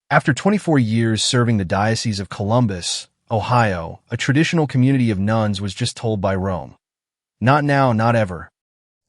After 24 years serving the Diocese of Columbus, Ohio, a traditional community of nuns was just told by Rome, "Not now, not ever."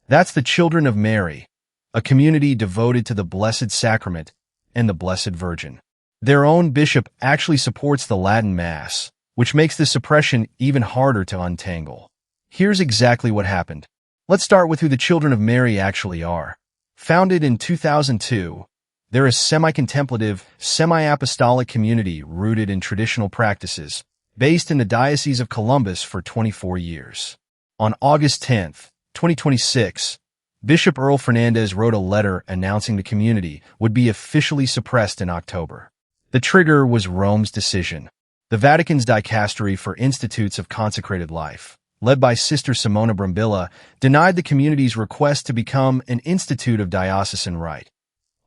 That's the Children of Mary, a community devoted to the Blessed Sacrament and the Blessed Virgin. Their own bishop actually supports the Latin Mass, which makes this suppression even harder to untangle. Here's exactly what happened. Let's start with who the Children of Mary actually are. Founded in 2002, they're a semi-contemplative, semi-apostolic community rooted in traditional practices, based in the Diocese of Columbus for 24 years. On August 10, 2026, Bishop Earl Fernandes wrote a letter announcing the community would be officially suppressed in October. The trigger was Rome's decision. The Vatican's Dicastery for Institutes of Consecrated Life, led by Sister Simona Brambilla, denied the community's request to become an institute of diocesan right,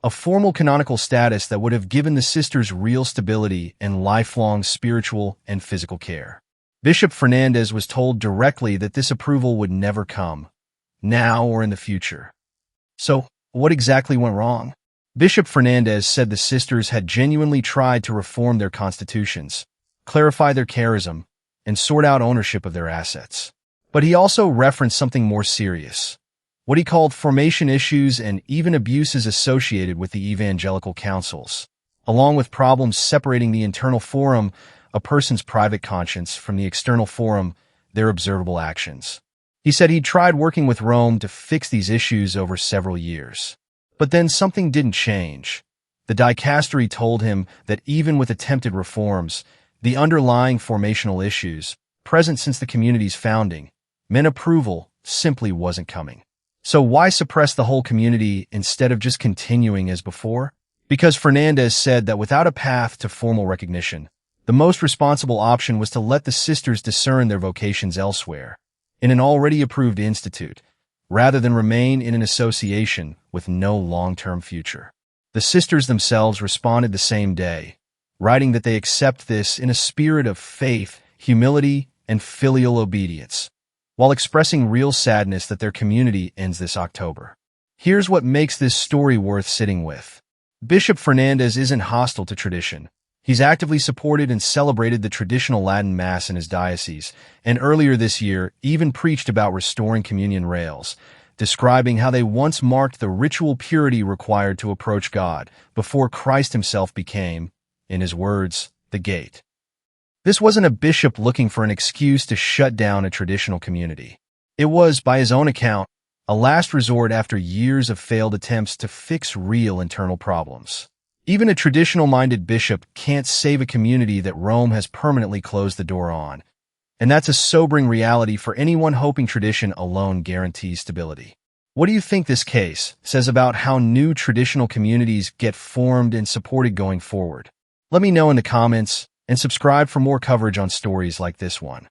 a formal canonical status that would have given the sisters real stability and lifelong spiritual and physical care. Bishop Fernandes was told directly that this approval would never come, now or in the future. So, what exactly went wrong? Bishop Fernandes said the sisters had genuinely tried to reform their constitutions, clarify their charism, and sort out ownership of their assets. But he also referenced something more serious, what he called formation issues and even abuses associated with the evangelical councils, along with problems separating the internal forum, a person's private conscience, from the external forum, their observable actions. He said he'd tried working with Rome to fix these issues over several years. But then something didn't change. The Dicastery told him that even with attempted reforms, the underlying formational issues, present since the community's founding, meant approval simply wasn't coming. So why suppress the whole community instead of just continuing as before? Because Fernandes said that without a path to formal recognition, the most responsible option was to let the sisters discern their vocations elsewhere, in an already approved institute, rather than remain in an association with no long-term future. The sisters themselves responded the same day, writing that they accept this in a spirit of faith, humility, and filial obedience, while expressing real sadness that their community ends this October. Here's what makes this story worth sitting with. Bishop Fernandes isn't hostile to tradition. He's actively supported and celebrated the traditional Latin Mass in his diocese, and earlier this year even preached about restoring communion rails, describing how they once marked the ritual purity required to approach God before Christ himself became, in his words, the gate. This wasn't a bishop looking for an excuse to shut down a traditional community. It was, by his own account, a last resort after years of failed attempts to fix real internal problems. Even a traditional-minded bishop can't save a community that Rome has permanently closed the door on, and that's a sobering reality for anyone hoping tradition alone guarantees stability. What do you think this case says about how new traditional communities get formed and supported going forward? Let me know in the comments, and subscribe for more coverage on stories like this one.